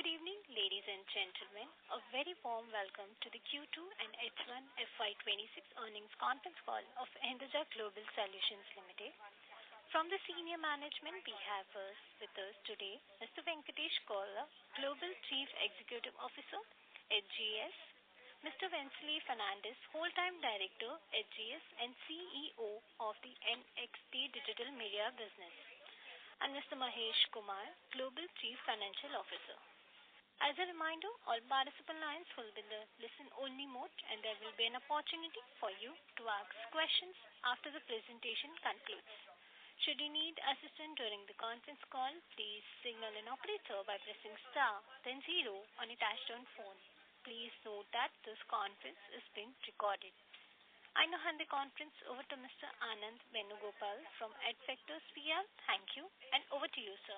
Good evening, ladies and gentlemen. A very warm welcome to the Q2 and H1 FY26 earnings conference call of Hinduja Global Solutions Limited. From the senior management, we have with us today Mr. Venkatesh Kolla, Global Chief Executive Officer, HGS, Mr. Wensley Fernandez, Whole-Time Director, HGS and CEO of the NXT Digital Media Business, and Mr. Mahesh Kumar, Global Chief Financial Officer. As a reminder, all participant lines will be in the listen-only mode, and there will be an opportunity for you to ask questions after the presentation concludes. Should you need assistance during the conference call, please signal an operator by pressing star, then 0 on a touch-tone phone. Please note that this conference is being recorded. I now hand the conference over to Mr. Anand Venugopal from Adfactors PR. Thank you, and over to you, sir.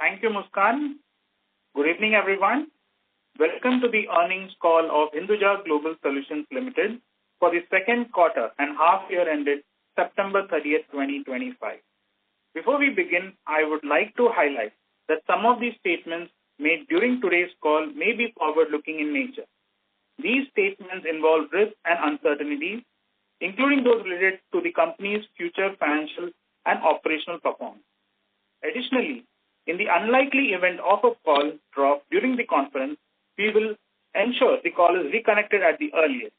Thank you, Muskan. Good evening, everyone. Welcome to the earnings call of Hinduja Global Solutions Limited for the second quarter and half year ended September 30th, 2025. Before we begin, I would like to highlight that some of these statements made during today's call may be forward-looking in nature. These statements involve risks and uncertainties, including those related to the company's future financial and operational performance. Additionally, in the unlikely event of a call drop during the conference, we will ensure the call is reconnected at the earliest.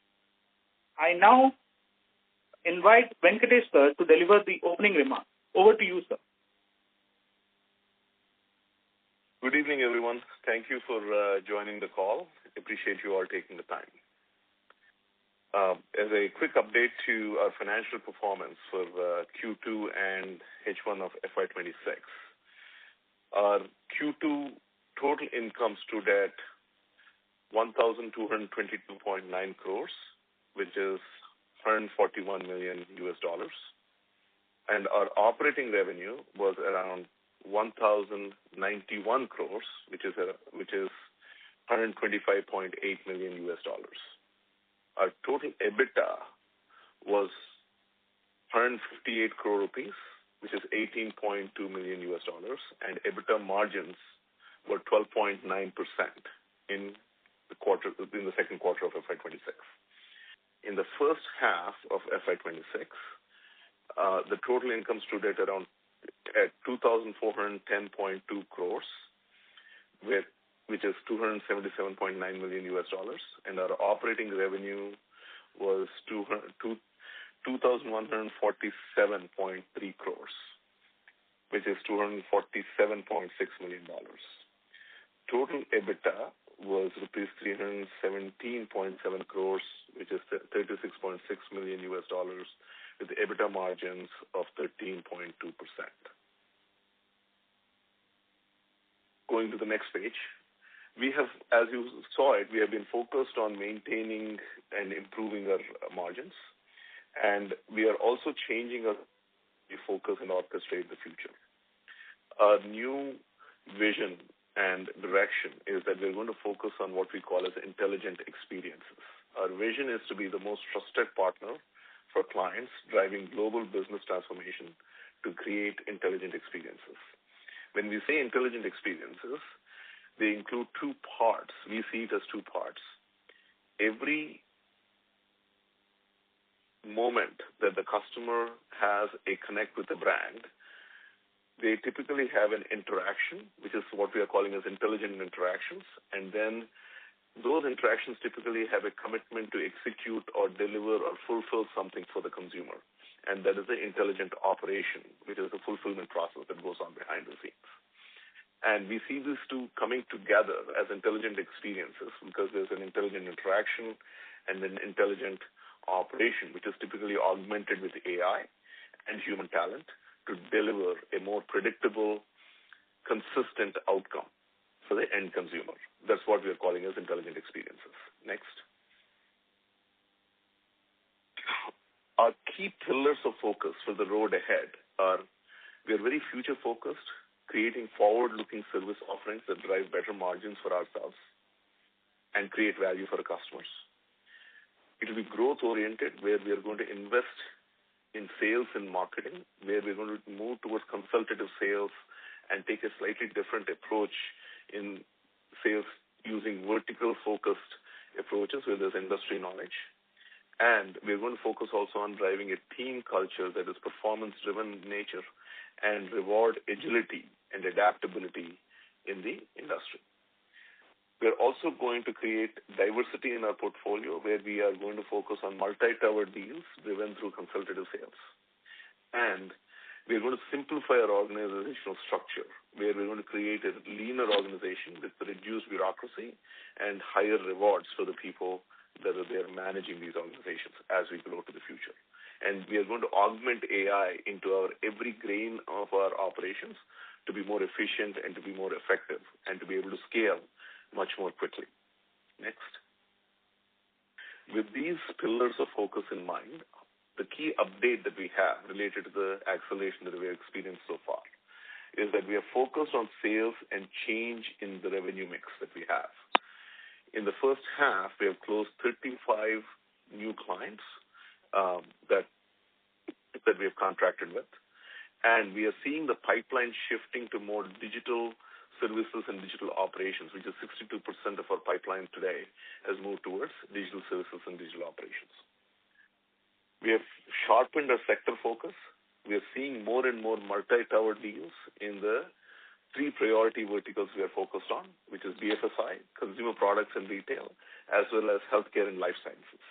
I now invite Venkatesh sir to deliver the opening remarks. Over to you, sir. Good evening, everyone. Thank you for joining the call. Appreciate you all taking the time. As a quick update to our financial performance for Q2 and H1 of FY26, our Q2 total income stood at 1,222.9 crores, which is $141 million, and our operating revenue was around 1,091 crores, which is $125.8 million. Our total EBITDA was 158 crore rupees, which is $18.2 million, and EBITDA margins were 12.9% in the second quarter of FY26. In the first half of FY26, the total income stood at 2,410.2 crores, which is $277.9 million, and our operating revenue was 2,147.3 crores, which is $247.6 million. Total EBITDA was rupees 317.7 crores, which is $36.6 million, with EBITDA margins of 13.2%. Going to the next page, we have, as you saw it, we have been focused on maintaining and improving our margins, and we are also changing our focus and orchestrate the future. Our new vision and direction is that we're going to focus on what we call as intelligent experiences. Our vision is to be the most trusted partner for clients driving global business transformation to create intelligent experiences. When we say intelligent experiences, they include two parts. We see it as two parts. Every moment that the customer has a connect with the brand, they typically have an interaction, which is what we are calling as intelligent interactions, and then those interactions typically have a commitment to execute or deliver or fulfill something for the consumer, and that is the intelligent operation, which is the fulfillment process that goes on behind the scenes. And we see these two coming together as intelligent experiences because there's an intelligent interaction and an intelligent operation, which is typically augmented with AI and human talent to deliver a more predictable, consistent outcome for the end consumer. That's what we are calling as intelligent experiences. Next. Our key pillars of focus for the road ahead are we are very future-focused, creating forward-looking service offerings that drive better margins for ourselves and create value for our customers. It will be growth-oriented, where we are going to invest in sales and marketing, where we're going to move towards consultative sales and take a slightly different approach in sales using vertical-focused approaches where there's industry knowledge. And we're going to focus also on driving a team culture that is performance-driven in nature and reward agility and adaptability in the industry. We're also going to create diversity in our portfolio where we are going to focus on multi-tower deals driven through consultative sales. And we're going to simplify our organizational structure where we're going to create a leaner organization with reduced bureaucracy and higher rewards for the people that are there managing these organizations as we grow to the future. And we are going to augment AI into our every grain of our operations to be more efficient and to be more effective and to be able to scale much more quickly. Next. With these pillars of focus in mind, the key update that we have related to the acceleration that we have experienced so far is that we are focused on sales and change in the revenue mix that we have. In the first half, we have closed 35 new clients that we have contracted with. And we are seeing the pipeline shifting to more digital services and digital operations, which is 62% of our pipeline today has moved towards digital services and digital operations. We have sharpened our sector focus. We are seeing more and more multi-tower deals in the three priority verticals we are focused on, which is BFSI, consumer products and retail, as well as healthcare and life sciences.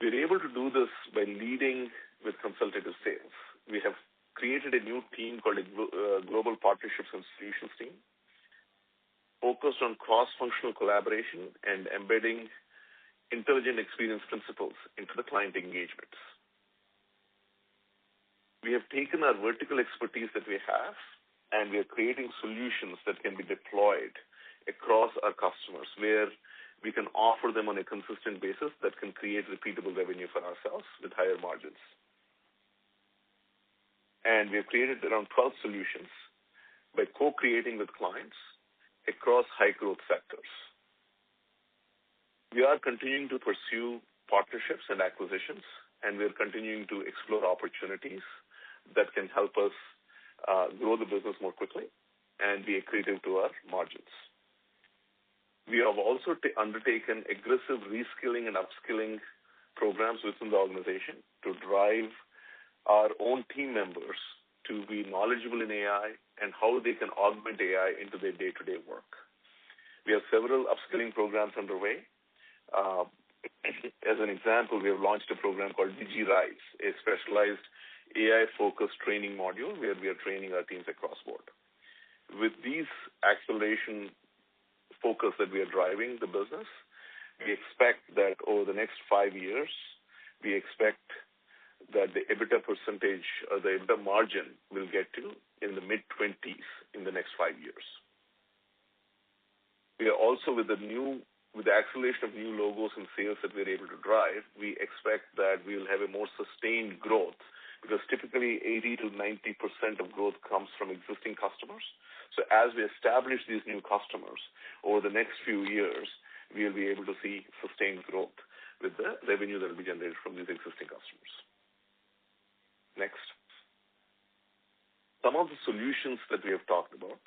We're able to do this by leading with consultative sales. We have created a new team called Global Partnerships and Solutions team, focused on cross-functional collaboration and embedding intelligent experience principles into the client engagements. We have taken our vertical expertise that we have, and we are creating solutions that can be deployed across our customers where we can offer them on a consistent basis that can create repeatable revenue for ourselves with higher margins. And we have created around 12 solutions by co-creating with clients across high-growth sectors. We are continuing to pursue partnerships and acquisitions, and we are continuing to explore opportunities that can help us grow the business more quickly and be accretive to our margins. We have also undertaken aggressive reskilling and upskilling programs within the organization to drive our own team members to be knowledgeable in AI and how they can augment AI into their day-to-day work. We have several upskilling programs underway. As an example, we have launched a program called DigiRise, a specialized AI-focused training module where we are training our teams across board. With these acceleration focus that we are driving the business, we expect that over the next 5 years, we expect that the EBITDA percentage or the EBITDA margin will get to in the mid-20s in the next 5 years. We are also with the acceleration of new logos and sales that we're able to drive, we expect that we will have a more sustained growth because typically 80 to 90% of growth comes from existing customers. So as we establish these new customers over the next few years, we'll be able to see sustained growth with the revenue that will be generated from these existing customers. Next. Some of the solutions that we have talked about,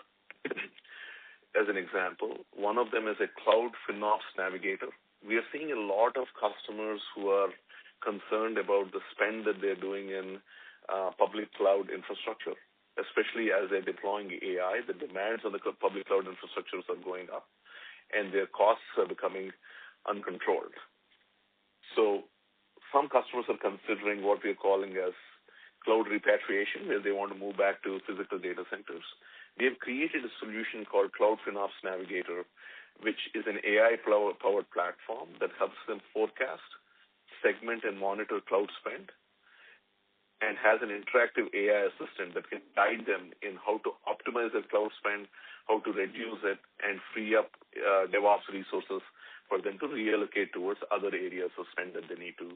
as an example, one of them is a Cloud FinOps Navigator. We are seeing a lot of customers who are concerned about the spend that they're doing in public cloud infrastructure, especially as they're deploying AI. The demands on the public cloud infrastructures are going up, and their costs are becoming uncontrolled. So some customers are considering what we are calling as cloud repatriation, where they want to move back to physical data centers. We have created a solution called Cloud FinOps Navigator, which is an AI-powered platform that helps them forecast, segment, and monitor cloud spend, and has an interactive AI assistant that can guide them in how to optimize their cloud spend, how to reduce it, and free up DevOps resources for them to reallocate towards other areas of spend that they need to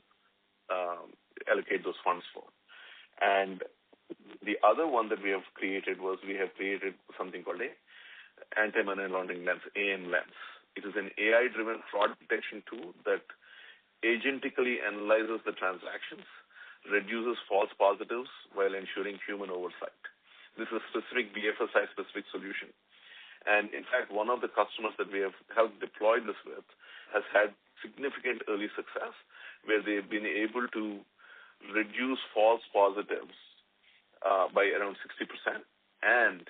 allocate those funds for. And the other one that we have created was we have created something called a Anti-Money Laundering Lens, AM Lens. It is an AI-driven fraud detection tool that agentically analyzes the transactions, reduces false positives while ensuring human oversight. This is a specific BFSI-specific solution. And in fact, one of the customers that we have helped deploy this with has had significant early success where they've been able to reduce false positives by around 60%, and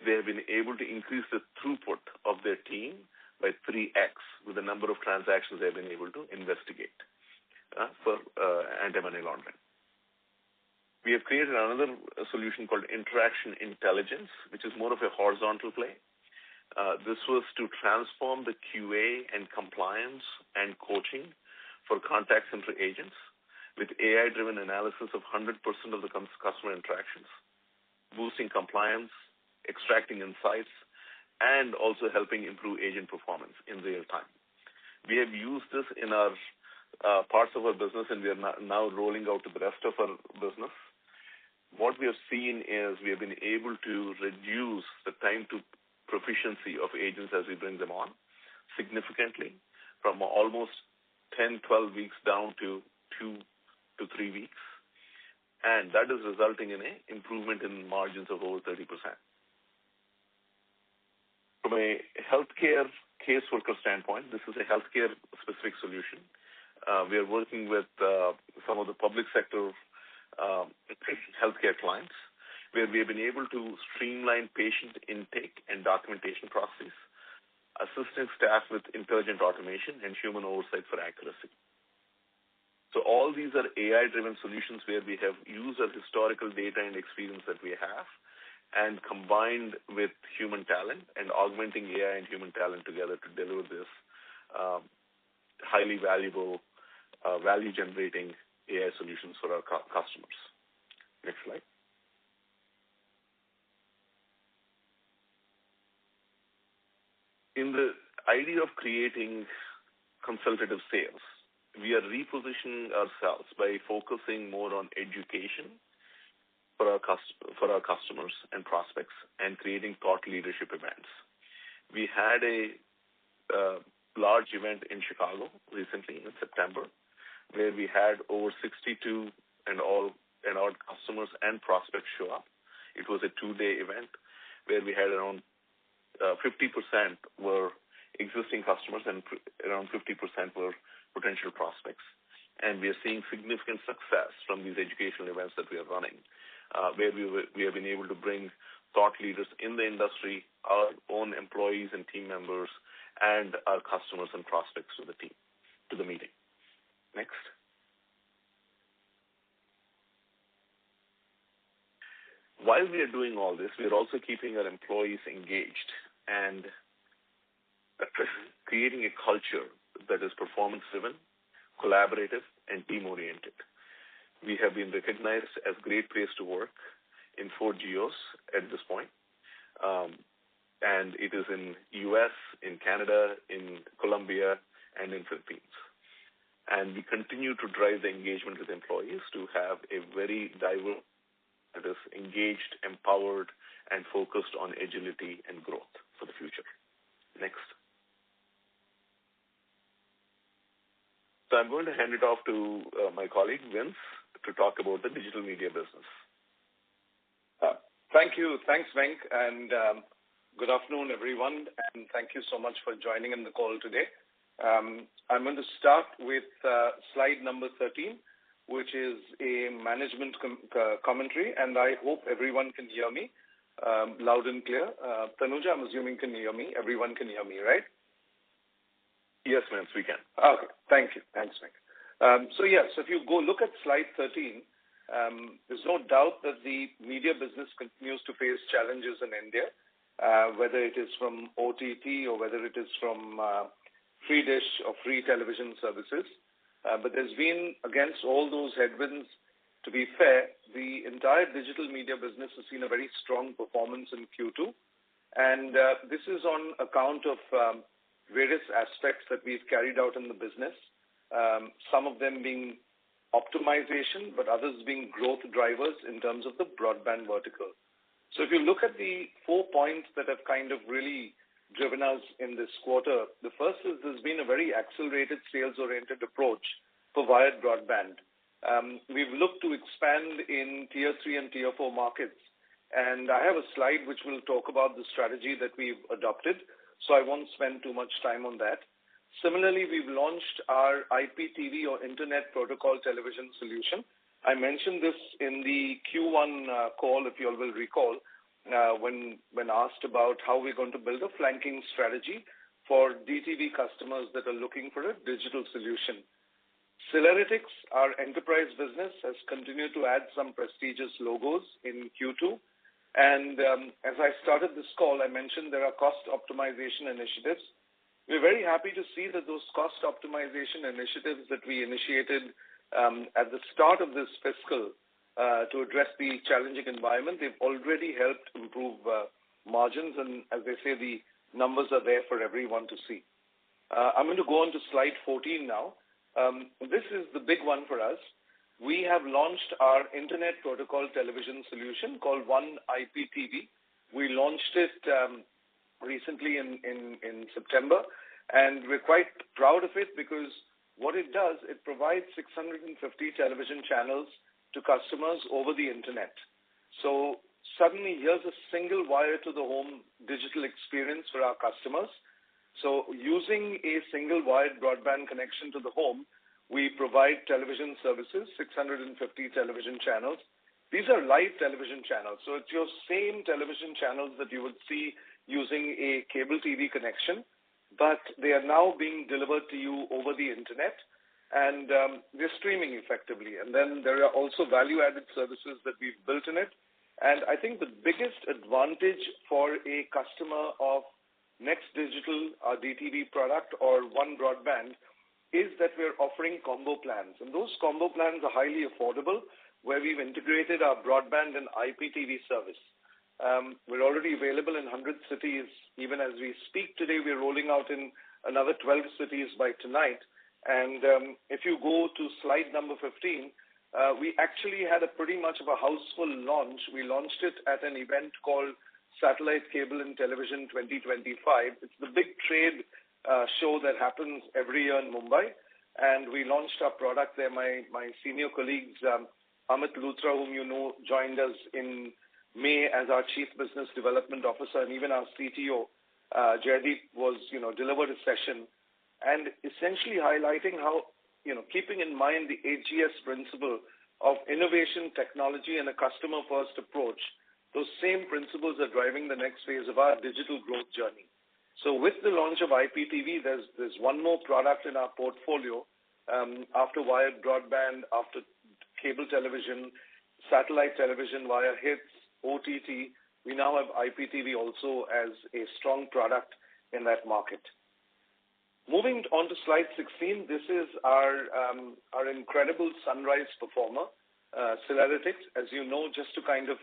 they have been able to increase the throughput of their team by 3x with the number of transactions they've been able to investigate for anti-money laundering. We have created another solution called Interaction Intelligence, which is more of a horizontal play. This was to transform the QA and compliance and coaching for contact center agents with AI-driven analysis of 100% of the customer interactions, boosting compliance, extracting insights, and also helping improve agent performance in real time. We have used this in our parts of our business, and we are now rolling out to the rest of our business. What we have seen is we have been able to reduce the time to proficiency of agents as we bring them on significantly from almost 10, 12 weeks down to 2 to 3 weeks. And that is resulting in an improvement in margins of over 30%. From a healthcare caseworker standpoint, this is a healthcare-specific solution. We are working with some of the public sector healthcare clients where we have been able to streamline patient intake and documentation processes, assisting staff with intelligent automation and human oversight for accuracy. So all these are AI-driven solutions where we have used our historical data and experience that we have and combined with human talent and augmenting AI and human talent together to deliver this highly valuable, value-generating AI solutions for our customers. Next slide. In the idea of creating consultative sales, we are repositioning ourselves by focusing more on education for our customers and prospects and creating thought leadership events. We had a large event in Chicago recently in September where we had over 62 and our customers and prospects show up. It was a 2-day event where we had around 50% were existing customers and around 50% were potential prospects. And we are seeing significant success from these educational events that we are running, where we have been able to bring thought leaders in the industry, our own employees and team members, and our customers and prospects to the meeting. Next. While we are doing all this, we are also keeping our employees engaged and creating a culture that is performance-driven, collaborative, and team-oriented. We have been recognized as a great place to work in 4 geos at this point, and it is in U.S., in Canada, in Colombia, and in Philippines. And we continue to drive the engagement with employees to have a very diverse that is engaged, empowered, and focused on agility and growth for the future. Next. So I'm going to hand it off to my colleague, Vince, to talk about the digital media business. Thank you. Thanks, Venk, and good afternoon, everyone, and thank you so much for joining in the call today. I'm going to start with slide number 13, which is a management commentary, and I hope everyone can hear me loud and clear. Tanuja, I'm assuming can hear me. Everyone can hear me, right? Yes, ma'am, we can. Okay, thank you. Thanks, Venk. So if you go look at slide 13, there's no doubt that the media business continues to face challenges in India, whether it is from OTT or whether it is from free dish or free television services. But there's been, against all those headwinds, to be fair, the entire digital media business has seen a very strong performance in Q2. And this is on account of various aspects that we've carried out in the business, some of them being optimization, but others being growth drivers in terms of the broadband vertical. So if you look at the 4 points that have kind of really driven us in this quarter, the first is there's been a very accelerated sales-oriented approach for wired broadband. We've looked to expand in Tier 3 and Tier 4 markets, And I have a slide which will talk about the strategy that we've adopted, so I won't spend too much time on that. Similarly, we've launched our IPTV or Internet Protocol Television solution. I mentioned this in the Q1 call, if you all will recall, when asked about how we're going to build a flanking strategy for DTV customers that are looking for a digital solution. Celeritics, our enterprise business, has continued to add some prestigious logos in Q2. And as I started this call, I mentioned there are cost optimization initiatives. We're very happy to see that those cost optimization initiatives that we initiated at the start of this fiscal to address the challenging environment, they've already helped improve margins. And as they say, the numbers are there for everyone to see. I'm going to go on to slide 14 now. This is the big one for us. We have launched our Internet Protocol Television solution called One IPTV. We launched it recently in September, and we're quite proud of it because what it does, it provides 650 television channels to customers over the Internet. So suddenly here's a single wire to the home digital experience for our customers. So using a single wired broadband connection to the home, we provide television services, 650 television channels. These are live television channels. So it's your same television channels that you would see using a cable TV connection, but they are now being delivered to you over the Internet, and they're streaming effectively. And then there are also value-added services that we've built in it. And I think the biggest advantage for a customer of Next Digital, our DTV product, or One Broadband, is that we're offering combo plans. And those combo plans are highly affordable, where we've integrated our broadband and IPTV service. We're already available in 100 cities. Even as we speak today, we're rolling out in another 12 cities by tonight. And if you go to slide number 15, we actually had a pretty much of a houseful launch. We launched it at an event called Satellite Cable and Television 2025. It's the big trade show that happens every year in Mumbai. And we launched our product there. My senior colleagues, Amit Luthra, whom you know, joined us in May as our Chief Business Development Officer, and even our CTO, Jaideep, was, delivered a session and essentially highlighting how, keeping in mind the AGS principle of innovation, technology, and a customer-first approach, those same principles are driving the next phase of our digital growth journey. So with the launch of IPTV, there's one more product in our portfolio. After wired broadband, after cable television, satellite television via hits, OTT, we now have IPTV also as a strong product in that market. Moving on to slide 16, this is our incredible sunrise performer, Celeritics. As you know, just to kind of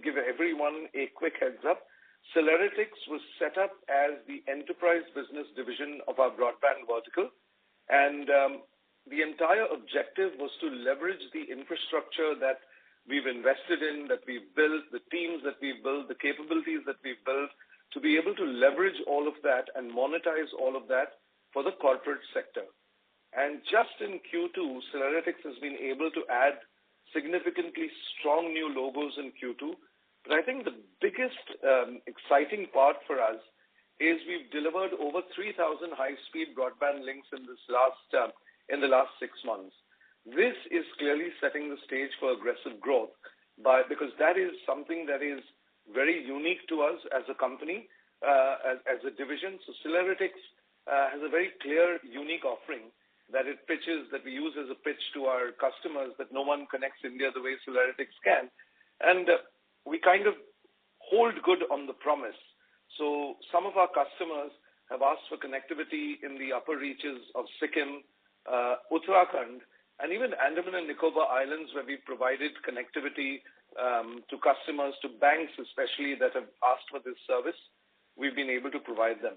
give everyone a quick heads up, Celeritics was set up as the enterprise business division of our broadband vertical, and the entire objective was to leverage the infrastructure that we've invested in, that we've built, the teams that we've built, the capabilities that we've built, to be able to leverage all of that and monetize all of that for the corporate sector. And just in Q2, Celeritics has been able to add significantly strong new logos in Q2. But I think the biggest exciting part for us is we've delivered over 3,000 high-speed broadband links in the last 6 months. This is clearly setting the stage for aggressive growth, because that is something that is very unique to us as a company, as a division. So Celeritics has a very clear, unique offering that it pitches, that we use as a pitch to our customers, that no one connects India the way Celeritics can. And we kind of hold good on the promise. So some of our customers have asked for connectivity in the upper reaches of Sikkim, Uttarakhand, and even Andaman and Nicobar Islands, where we provided connectivity to customers, to banks especially, that have asked for this service. We've been able to provide them.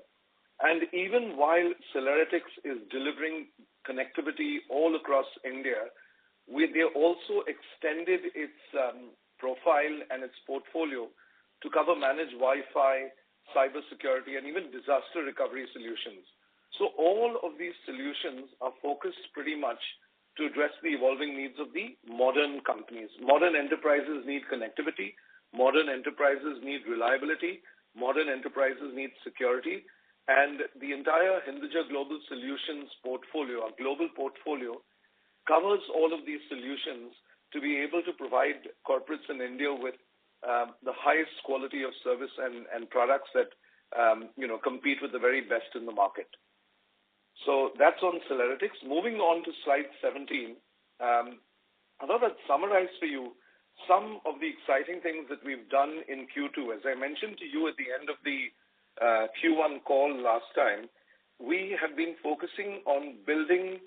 And even while Celeritics is delivering connectivity all across India, they also extended its profile and its portfolio to cover managed Wi-Fi, cybersecurity, and even disaster recovery solutions. So all of these solutions are focused pretty much to address the evolving needs of the modern companies. Modern enterprises need connectivity. Modern enterprises need reliability. Modern enterprises need security. And the entire Hinduja Global Solutions portfolio, our global portfolio, covers all of these solutions to be able to provide corporates in India with the highest quality of service and products that compete with the very best in the market. So that's on Celeritics. Moving on to slide 17, I thought I'd summarize for you some of the exciting things that we've done in Q2. As I mentioned to you at the end of the Q1 call last time, we have been focusing on building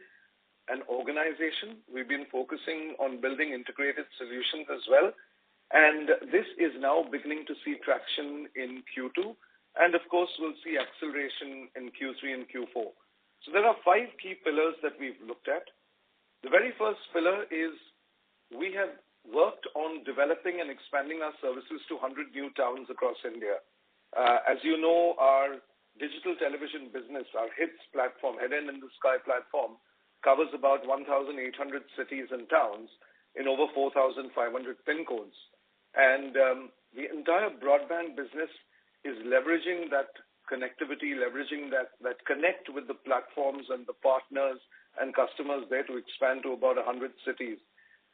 an organization. We've been focusing on building integrated solutions as well. And this is now beginning to see traction in Q2. And of course, we'll see acceleration in Q3 and Q4. So there are 5 key pillars that we've looked at. The very first pillar is we have worked on developing and expanding our services to 100 new towns across India. As you know, our digital television business, our HITS platform, Head End in the Sky platform, covers about 1,800 cities and towns in over 4,500 PIN codes. And the entire broadband business is leveraging that connectivity, leveraging that connect with the platforms and the partners and customers there to expand to about 100 cities.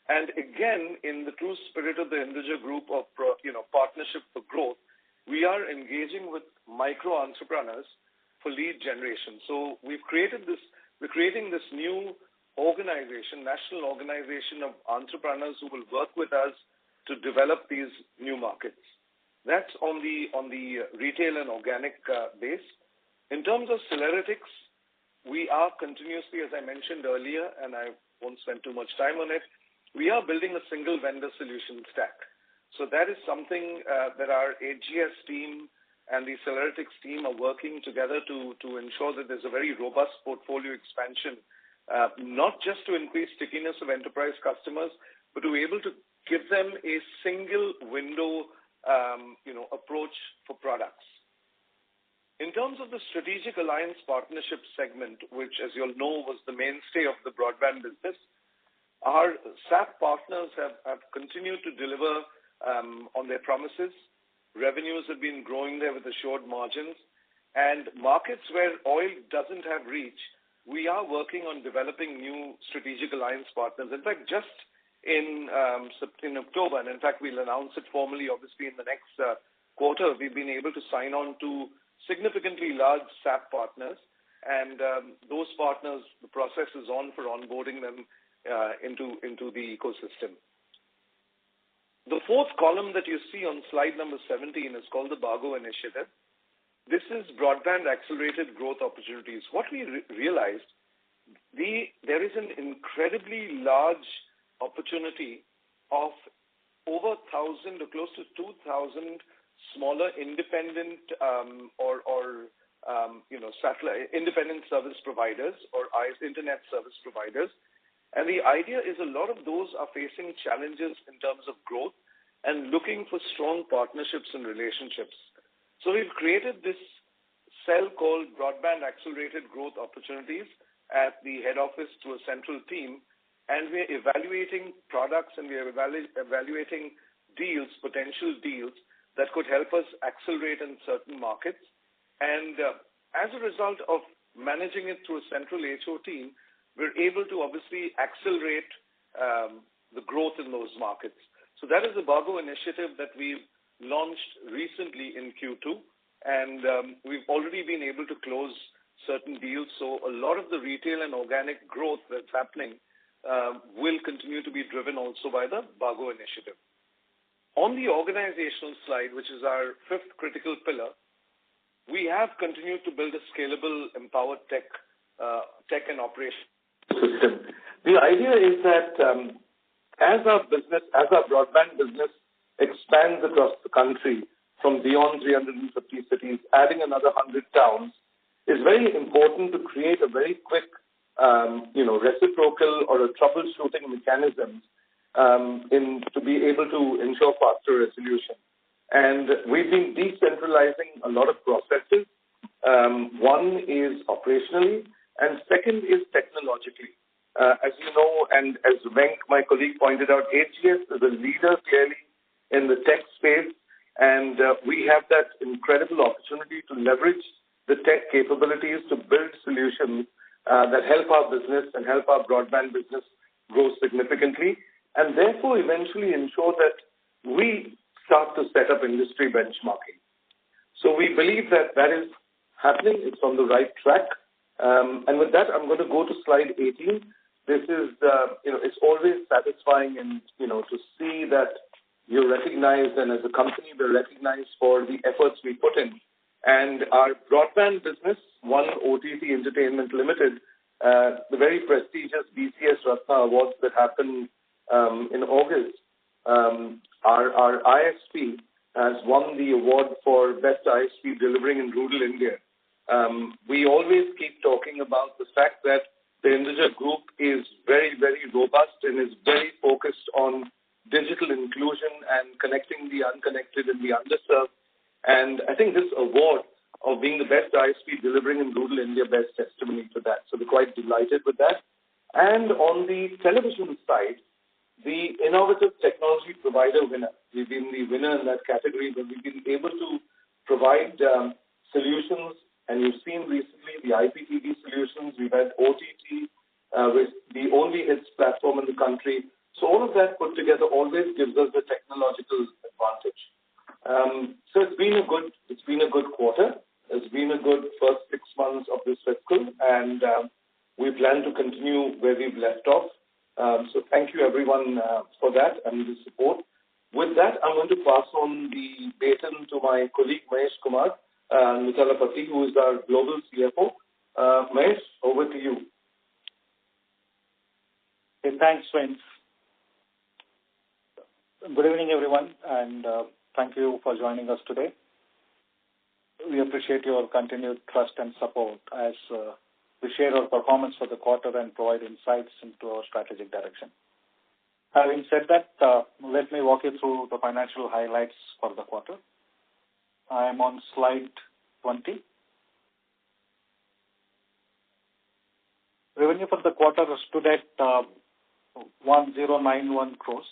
And again, in the true spirit of the Hinduja Group of partnership for growth, we are engaging with micro entrepreneurs for lead generation. So we're creating this new organization, national organization of entrepreneurs who will work with us to develop these new markets. That's on the retail and organic base. In terms of Celeritics, we are continuously, as I mentioned earlier, and I won't spend too much time on it, we are building a single vendor solution stack. So that is something that our AGS team and the Celeritics team are working together to ensure that there's a very robust portfolio expansion, not just to increase stickiness of enterprise customers, but to be able to give them a single window approach for products. In terms of the strategic alliance partnership segment, which, as you'll know, was the mainstay of the broadband business, our SAP partners have continued to deliver on their promises. Revenues have been growing there with assured margins. And markets where oil doesn't have reach, we are working on developing new strategic alliance partners. In fact, just in October, and in fact, we'll announce it formally, obviously, in the next quarter, we've been able to sign on to significantly large SAP partners. And those partners, the process is on for onboarding them into the ecosystem. The fourth column that you see on slide number 17 is called the BAGO initiative. This is broadband accelerated growth opportunities. What we realized, there is an incredibly large opportunity of over 1,000 or close to 2,000 smaller independent satellite independent service providers or internet service providers. And the idea is a lot of those are facing challenges in terms of growth and looking for strong partnerships and relationships. So we've created this cell called Broadband Accelerated Growth Opportunities at the head office to a central team. And we're evaluating products and we're evaluating deals, potential deals that could help us accelerate in certain markets. And as a result of managing it through a central HO team, we're able to obviously accelerate the growth in those markets. So that is the BAGO initiative that we've launched recently in Q2. And we've already been able to close certain deals. So a lot of the retail and organic growth that's happening will continue to be driven also by the BAGO initiative. On the organizational slide, which is our fifth critical pillar, we have continued to build a scalable, empowered tech and operation system. The idea is that as our broadband business expands across the country from beyond 350 cities, adding another 100 towns, is very important to create a very quick reciprocal or a troubleshooting mechanism to be able to ensure faster resolution. And we've been decentralizing a lot of processes. One is operationally, and second is technologically. As you know, and as Venk, my colleague, pointed out, AGS is a leader clearly in the tech space, and we have that incredible opportunity to leverage the tech capabilities to build solutions that help our business and help our broadband business grow significantly, and therefore eventually ensure that we start to set up industry benchmarking. So we believe that that is happening. It's on the right track. And with that, I'm going to go to slide 18. This is, it's always satisfying and, to see that you're recognized, and as a company, we're recognized for the efforts we put in. And our broadband business won OTT Entertainment Limited, the very prestigious BCS Ratna Awards that happened in August. Our ISP has won the award for Best ISP Delivering in Rural India. We always keep talking about the fact that the Hinduja Group is very, very robust and is very focused on digital inclusion and connecting the unconnected and the underserved. And I think this award of being the best ISP delivering in rural India bears testimony to that. So we're quite delighted with that. And on the television side, the innovative technology provider winner. We've been the winner in that category, but we've been able to provide solutions. And you've seen recently the IPTV solutions. We've had OTT with the only hits platform in the country. So all of that put together always gives us the technological advantage. So it's been a good quarter. It's been a good first 6 months of this fiscal, and we plan to continue where we've left off. So thank you everyone for that and the support. With that, I'm going to pass on the baton to my colleague Mahesh Kumar Nutalapati, who is our global CFO. Mahesh, over to you. Okay, thanks, Vince. Good evening, everyone, and thank you for joining us today. We appreciate your continued trust and support as we share our performance for the quarter and provide insights into our strategic direction. Having said that, let me walk you through the financial highlights for the quarter. I am on slide 20. Revenue for the quarter stood at 1091 crores,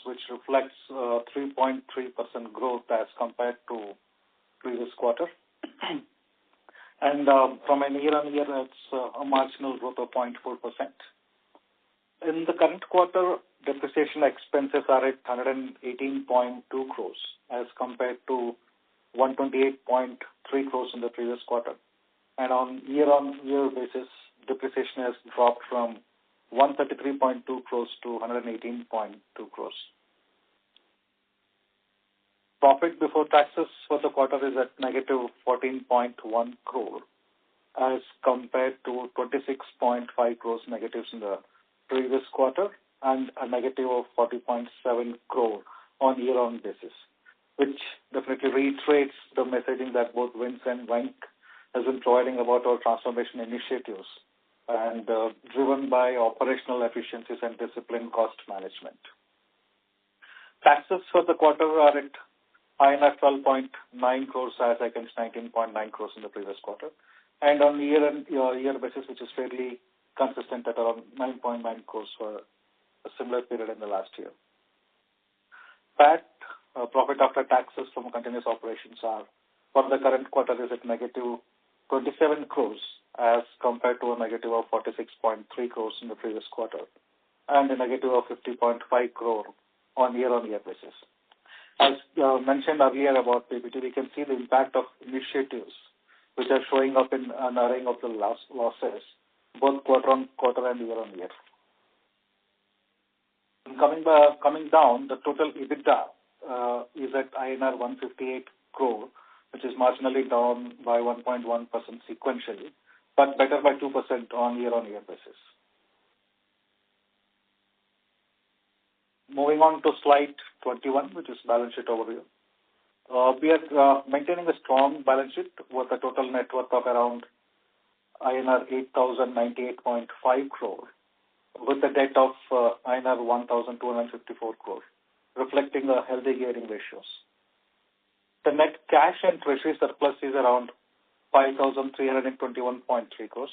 which reflects 3.3% growth as compared to previous quarter. And from a year-on-year, it's a marginal growth of 0.4%. In the current quarter, depreciation expenses are at 118.2 crores as compared to 128.3 crores in the previous quarter. And on year-on-year basis, depreciation has dropped from 133.2 crores to 118.2 crores. Profit before taxes for the quarter is at negative 14.1 crore as compared to 26.5 crores negatives in the previous quarter and a negative of 40.7 crore on year-on basis, which definitely reiterates the messaging that both Vince and Venk has been providing about our transformation initiatives and driven by operational efficiencies and disciplined cost management. Taxes for the quarter are at INR 12.9 crores as against 19.9 crores in the previous quarter, and on year basis, which is fairly consistent at around 9.9 crores for a similar period in the last year. PAT, profit after taxes from continuous operations, are for the current quarter is at negative 27 crores as compared to a negative of 46.3 crores in the previous quarter and a negative of 50.5 crore on year-on-year basis. As mentioned earlier about PBT, we can see the impact of initiatives which are showing up in narrowing of the losses, both quarter-on-quarter and year-on-year. Coming down, the total EBITDA is at INR 158 crore, which is marginally down by 1.1% sequentially, but better by 2% on year-on-year basis. Moving on to slide 21, which is balance sheet overview. We are maintaining a strong balance sheet with a total net worth of around INR 8,098.5 crore with a debt of INR 1,254 crore, reflecting a healthy gearing ratios. The net cash and treasury surplus is around 5,321.3 crores.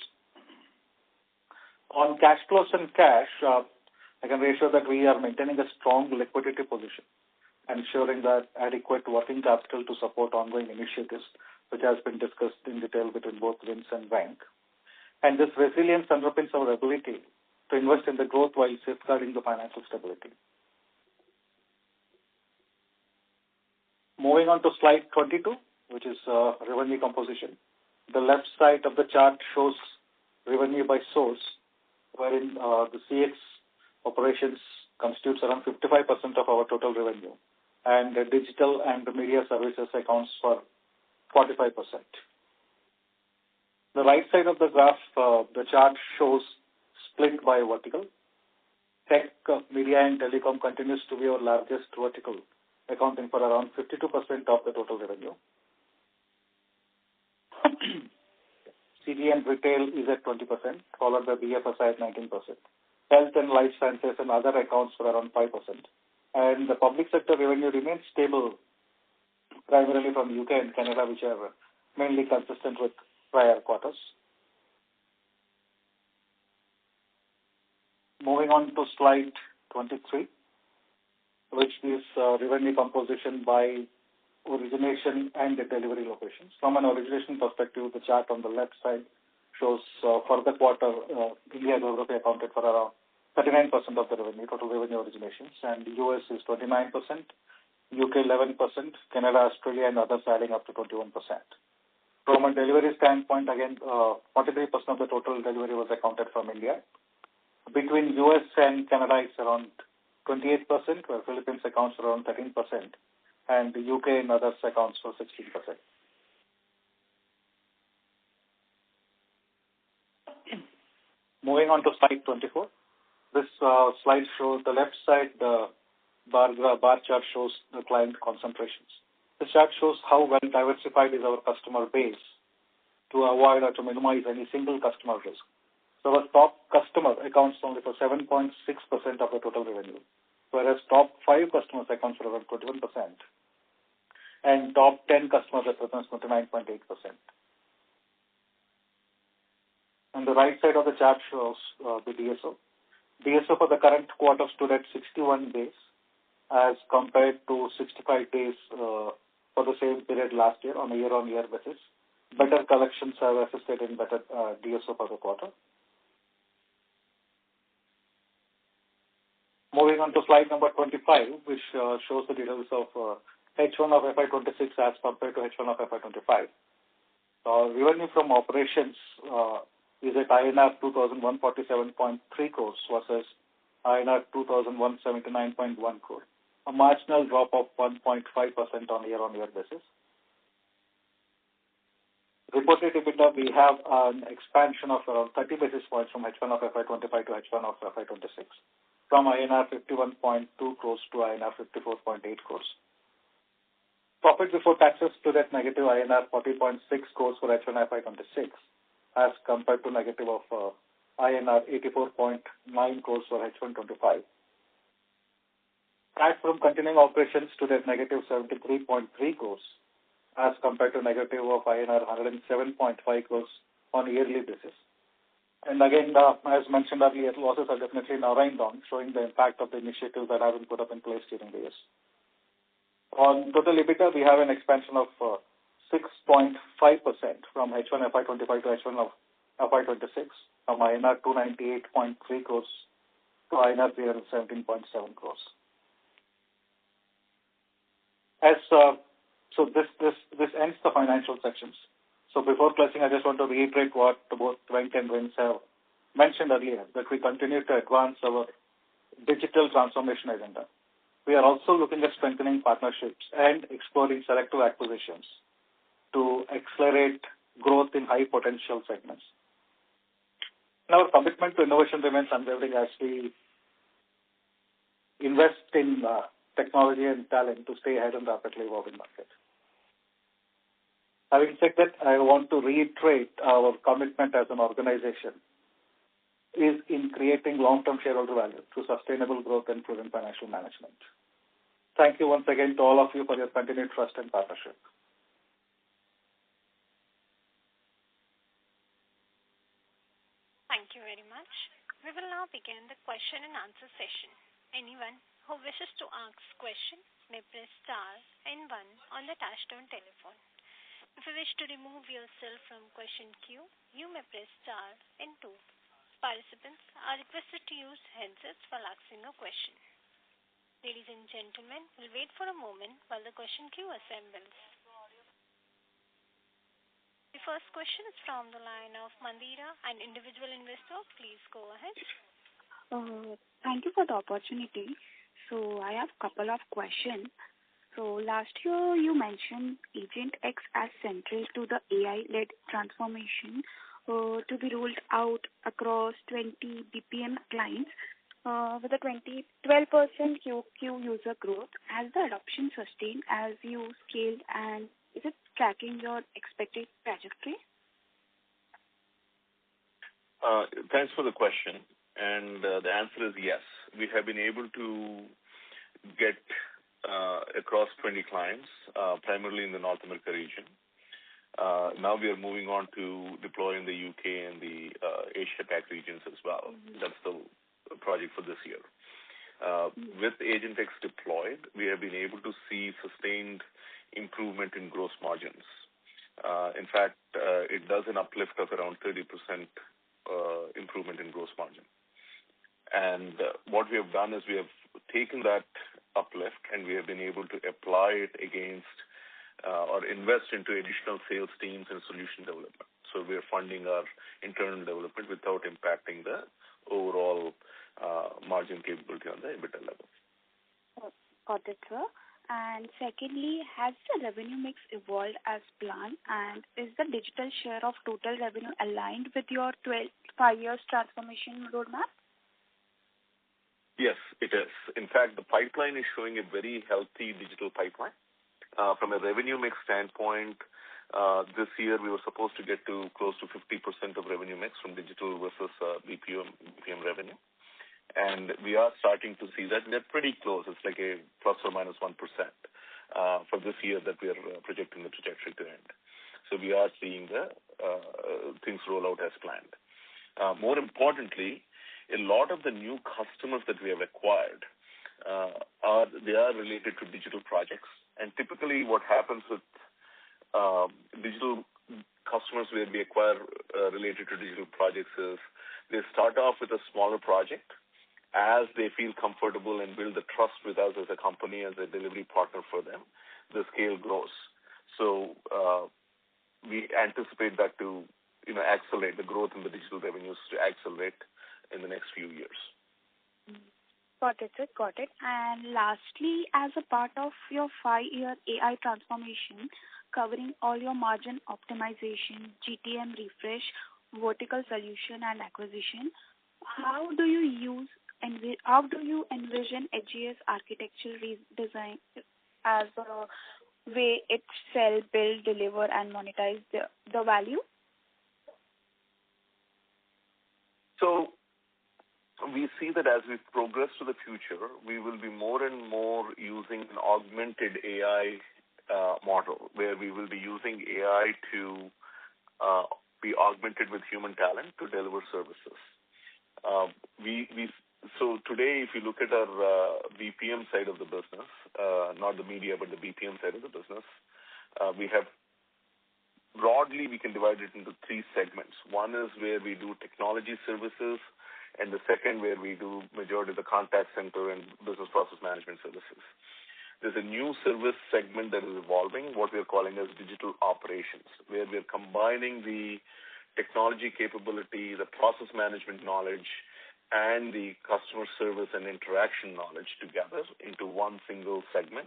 On cash flows and cash, I can reassure that we are maintaining a strong liquidity position, ensuring that adequate working capital to support ongoing initiatives, which has been discussed in detail between both WINS and bank. And this resilience underpins our ability to invest in the growth while safeguarding the financial stability. Moving on to slide 22, which is revenue composition. The left side of the chart shows revenue by source, wherein the CX operations constitutes around 55% of our total revenue, and the digital and the media services accounts for 45%. The right side of the graph, the chart shows split by vertical. Tech, media, and telecom continues to be our largest vertical, accounting for around 52% of the total revenue. CG and retail is at 20%, followed by BFSI at 19%. Health and life sciences and other accounts for around 5%. And the public sector revenue remains stable, primarily from UK and Canada, which are mainly consistent with prior quarters. Moving on to slide 23, which is revenue composition by origination and the delivery locations. From an origination perspective, the chart on the left side shows for the quarter, India geography accounted for around 39% of the revenue, total revenue originations, and the US is 29%, UK 11%, Canada, Australia, and others adding up to 21%. From a delivery standpoint, again, 43% of the total delivery was accounted from India. Between US and Canada, it's around 28%, where Philippines accounts for around 13%, and the UK and others accounts for 16%. Moving on to slide 24. This slide shows the left side, the bar chart shows the client concentrations. The chart shows how well diversified is our customer base to avoid or to minimize any single customer risk. So our top customer accounts only for 7.6% of the total revenue, whereas top 5 customers accounts for around 21%, and top 10 customers represents 29.8%. On the right side of the chart shows the DSO. DSO for the current quarter stood at 61 days as compared to 65 days for the same period last year on a year-on-year basis. Better collections have assisted in better DSO for the quarter. Moving on to slide number 25, which shows the details of H1 of FY26 as compared to H1 of FY25. Revenue from operations is at INR 2,147.3 crores versus INR 2,179.1 crore, a marginal drop of 1.5% on year-on-year basis. Reported EBITDA, we have an expansion of around 30 basis points from H1 of FY25 to H1 of FY26, from INR 51.2 crores to INR 54.8 crores. Profit before taxes stood at negative INR 40.6 crores for H1 FY26 as compared to negative of INR 84.9 crores for H125. Tax from continuing operations stood at negative 73.3 crores as compared to negative of INR 107.5 crores on a yearly basis. And again, as mentioned earlier, losses are definitely narrowing down, showing the impact of the initiatives that have been put up in place during the years. On total EBITDA, we have an expansion of 6.5% from H1 FY25 to H1 of FY26, from INR 298.3 crores to INR 317.7 crores. So this ends the financial sections. So before closing, I just want to reiterate what both Venk and Vince have mentioned earlier, that we continue to advance our digital transformation agenda. We are also looking at strengthening partnerships and exploring selective acquisitions to accelerate growth in high potential segments. And our commitment to innovation remains unwavering as we invest in technology and talent to stay ahead in the rapidly evolving market. Having said that, I want to reiterate our commitment as an organization is in creating long-term shareholder value through sustainable growth and prudent financial management. Thank you once again to all of you for your continued trust and partnership. Thank you very much. We will now begin the question and answer session. Anyone who wishes to ask question may press star and one on the touchtone telephone. If you wish to remove yourself from question queue, you may press star and two. Participants are requested to use handsets while asking a question. Ladies and gentlemen, we'll wait for a moment while the question queue assembles. The first question is from the line of Mandira, an individual investor. Please go ahead. Thank you for the opportunity. So I have a couple of questions. So last year you mentioned Agent X as central to the AI-led transformation to be rolled out across 20 BPM clients with a 12% QQ user growth. Has the adoption sustained as you scaled, and is it tracking your expected trajectory? Thanks for the question. And the answer is yes. We have been able to get across 20 clients, primarily in the North America region. Now we are moving on to deploy in the UK and the Asia Pac regions as well. Mm-hmm. That's the project for this year. With Agent X deployed, we have been able to see sustained improvement in gross margins. In fact, it does an uplift of around 30% improvement in gross margin. And what we have done is we have taken that uplift and we have been able to apply it against or invest into additional sales teams and solution development. So we are funding our internal development without impacting the overall margin capability on the EBITDA level. Got it, sir. And secondly, has the revenue mix evolved as planned, and is the digital share of total revenue aligned with your 5 years transformation roadmap? Yes, it is. In fact, the pipeline is showing a very healthy digital pipeline. From a revenue mix standpoint, this year we were supposed to get to close to 50% of revenue mix from digital versus BPM revenue. And we are starting to see that. They're pretty close. It's like a plus or minus 1% for this year that we are projecting the trajectory to end. So we are seeing the things roll out as planned. More importantly, a lot of the new customers that we have acquired are related to digital projects. And typically what happens with digital customers where we acquire related to digital projects is they start off with a smaller project. As they feel comfortable and build the trust with us as a company, as a delivery partner for them, the scale grows. So we anticipate that to accelerate the growth in the digital revenues to accelerate in the next few years. Got it, sir. Got it. And lastly, as a part of your 5-year AI transformation, covering all your margin optimization, GTM refresh, vertical solution, and acquisition, how do you envision HGS architecture redesign as a way it sell, build, deliver, and monetize the value? So we see that as we progress to the future, we will be more and more using an augmented AI model, where we will be using AI to be augmented with human talent to deliver services. So today, if you look at our BPM side of the business, not the media, but the BPM side of the business, we have broadly, we can divide it into 3 segments. One is where we do technology services, and the second where we do majority of the contact center and business process management services. There's a new service segment that is evolving, what we're calling as digital operations, where we're combining the technology capability, the process management knowledge, and the customer service and interaction knowledge together into one single segment.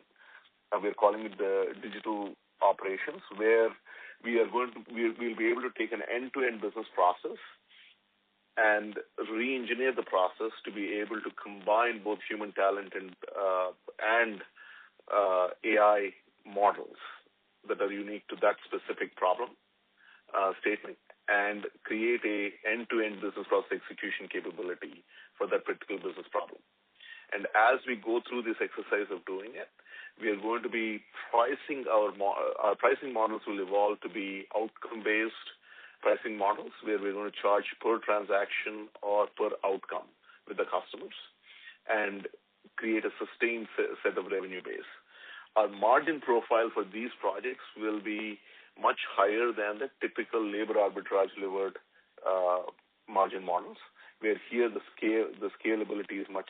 We're calling it the digital operations, where we'll be able to take an end-to-end business process and re-engineer the process to be able to combine both human talent and AI models that are unique to that specific problem statement, and create a end-to-end business process execution capability for that particular business problem. And as we go through this exercise of doing it, we are going to be pricing our pricing models will evolve to be outcome-based pricing models where we're going to charge per transaction or per outcome with the customers and create a sustained set of revenue base. Our margin profile for these projects will be much higher than the typical labor arbitrage-levered margin models, where here the scalability is much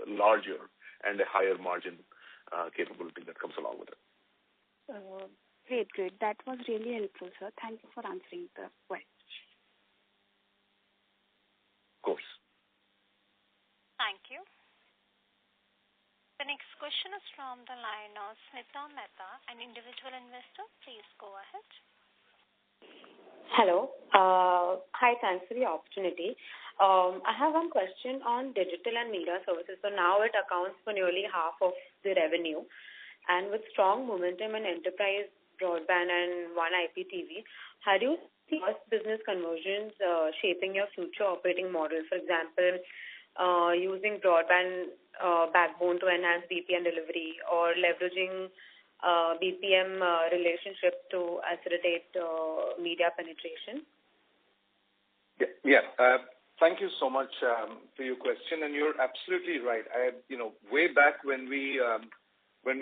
larger and a higher margin capability that comes along with it. Great. That was really helpful, sir. Thank you for answering the question. Of course. Thank you. The next question is from the line of Smita Mehta, an individual investor. Please go ahead. Hello. Hi, thanks for the opportunity. I have one question on digital and media services. So now it accounts for nearly half of the revenue. And with strong momentum in enterprise broadband and one IPTV, how do you see business conversions shaping your future operating model? For example, using broadband backbone to enhance BPM delivery or leveraging BPM relationships to facilitate media penetration? Yeah. Thank you so much for your question, and you're absolutely right. Way back when we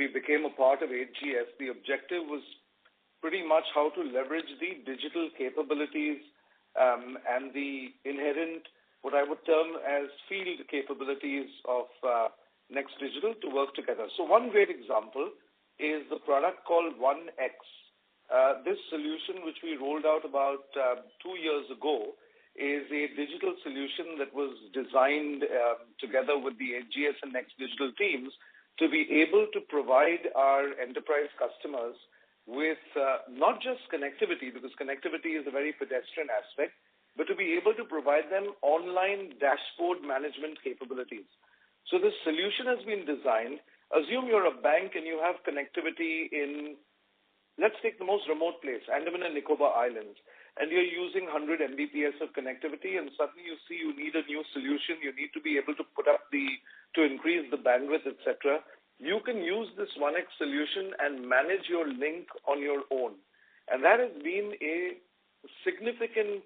became a part of HGS, the objective was pretty much how to leverage the digital capabilities and the inherent, what I would term as field capabilities of Next Digital to work together. So one great example is the product called 1X. This solution, which we rolled out about 2 years ago, is a digital solution that was designed together with the HGS and Next Digital teams to be able to provide our enterprise customers with not just connectivity, because connectivity is a very pedestrian aspect, but to be able to provide them online dashboard management capabilities. So this solution has been designed. Assume you're a bank and you have connectivity in, let's take the most remote place, Andaman and Nicobar Islands, and you're using 100 Mbps of connectivity, and suddenly you see you need a new solution, you need to be able to to increase the bandwidth, etc. You can use this 1X solution and manage your link on your own. And that has been a significant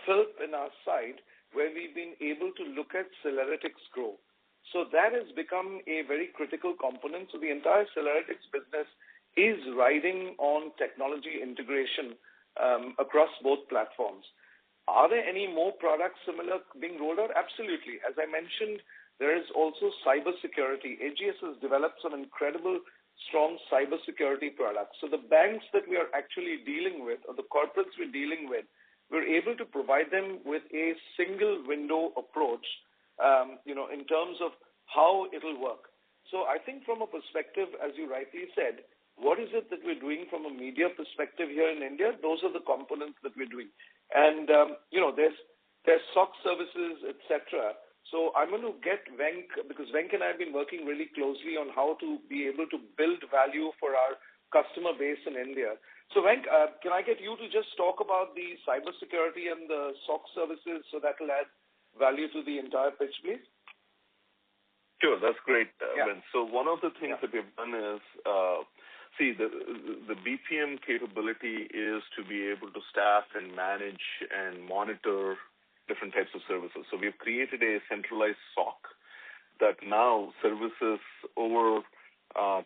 fillip in our side where we've been able to look at Celeritics grow. So that has become a very critical component. So the entire Celeritics business is riding on technology integration across both platforms. Are there any more products similar being rolled out? Absolutely. As I mentioned, there is also cybersecurity. AGS has developed some incredible, strong cybersecurity products. So the banks that we are actually dealing with, or the corporates we're dealing with, we're able to provide them with a single window approach, in terms of how it'll work. So I think from a perspective, as you rightly said, what is it that we're doing from a media perspective here in India? Those are the components that we're doing. And, there's SOC services, etc. So I'm going to get Venk, because Venk and I have been working really closely on how to be able to build value for our customer base in India. So Venk, can I get you to just talk about the cybersecurity and the SOC services so that will add value to the entire pitch, please? Sure, that's great, Ben. So one of the things that we've done is, the BPM capability is to be able to staff and manage and monitor different types of services. So we've created a centralized SOC that now services over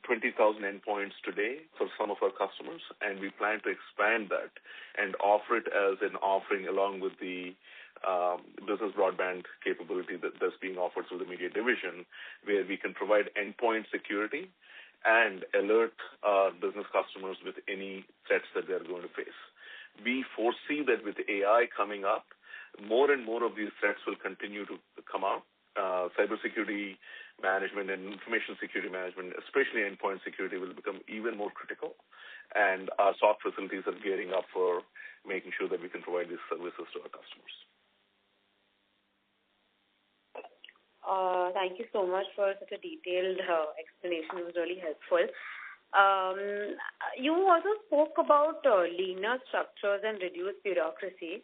20,000 endpoints today for some of our customers, and we plan to expand that and offer it as an offering along with the business broadband capability that's being offered through the media division, where we can provide endpoint security and alert business customers with any threats that they're going to face. We foresee that with AI coming up, more and more of these threats will continue to come out. Cybersecurity management and information security management, especially endpoint security, will become even more critical. And our SOC facilities are gearing up for making sure that we can provide these services to our customers. Thank you so much for such a detailed explanation. It was really helpful. You also spoke about leaner structures and reduced bureaucracy.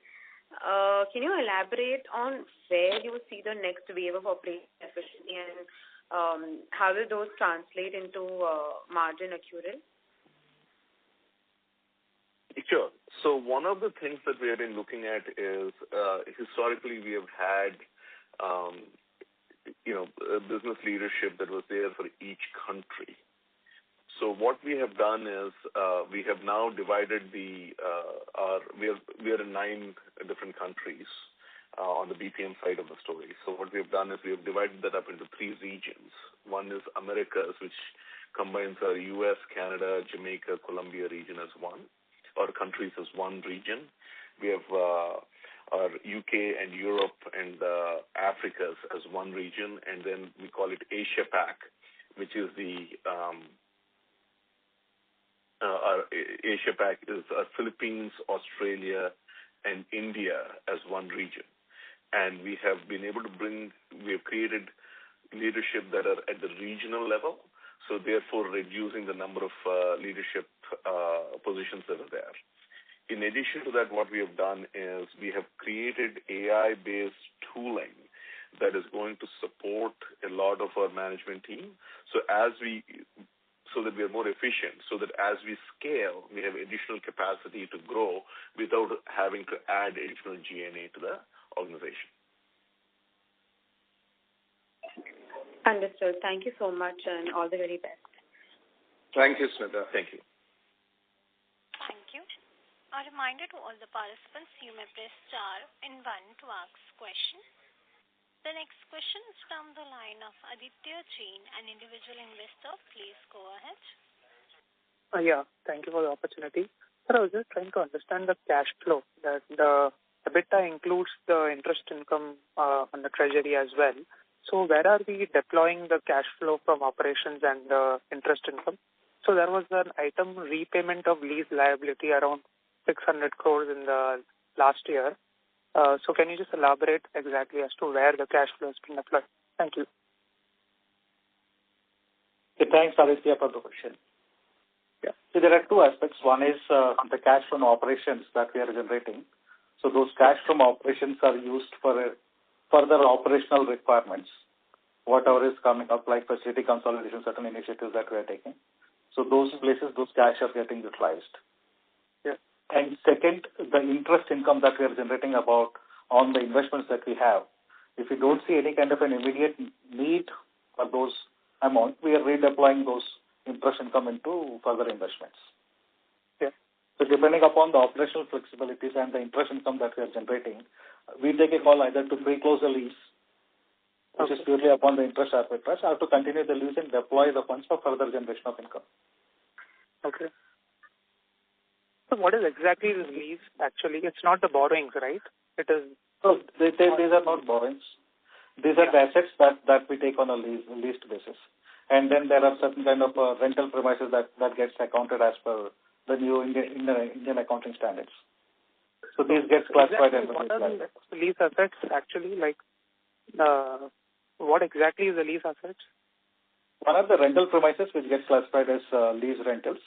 Can you elaborate on where you see the next wave of operating efficiency and how will those translate into margin accrual? Sure. So one of the things that we have been looking at is historically we have had, business leadership that was there for each country. So what we have done is we have now divided we are in 9 different countries on the BPM side of the story. So what we have done is we have divided that up into 3 regions. One is Americas, which combines our U.S., Canada, Jamaica, Colombia region as one, or countries as one region. We have our UK and Europe and Africa as one region, and then we call it Asia Pac, which is our Asia Pac is Philippines, Australia, and India as one region. And we have been able to we have created leadership that are at the regional level, so therefore reducing the number of leadership positions that are there. In addition to that, what we have done is we have created AI-based tooling that is going to support a lot of our management team. So that we are more efficient, so that as we scale, we have additional capacity to grow without having to add additional G&A to the organization. Understood. Thank you so much, and all the very best. Thank you, Smita. Thank you. Thank you. A reminder to all the participants, you may press star and 1 to ask question. The next question is from the line of Aditya Jain, an individual investor. Please go ahead. Thank you for the opportunity. Sir, I was just trying to understand the cash flow, that the EBITDA includes the interest income on the treasury as well. So where are we deploying the cash flow from operations and the interest income? So there was an item repayment of lease liability around 600 crores in the last year. So can you just elaborate exactly as to where the cash flow has been applied? Thank you. Okay, thanks, Aditya, for the question. Yeah. So there are 2 aspects. One is the cash from operations that we are generating. So those cash from operations are used for further operational requirements, whatever is coming up, like facility consolidation, certain initiatives that we are taking. So those places, those cash are getting utilized. And second, the interest income that we are generating on the investments that we have. If we don't see any kind of an immediate need for those amounts, we are redeploying those interest income into further investments. Yeah. So depending upon the operational flexibilities and the interest income that we are generating, we take a call either to pre-close the lease, which is purely upon the interest arbitrage, or to continue the lease and deploy the funds for further generation of income. Okay. So what is exactly the lease, actually? It's not the borrowings, right? It is. So these are not borrowings. These are the assets that we take on a leased basis. And then there are certain kind of rental premises that gets accounted as per the new Indian accounting standards. So these gets classified as what are the lease assets, actually? What exactly is the lease assets? One are the rental premises, which gets classified as lease rentals.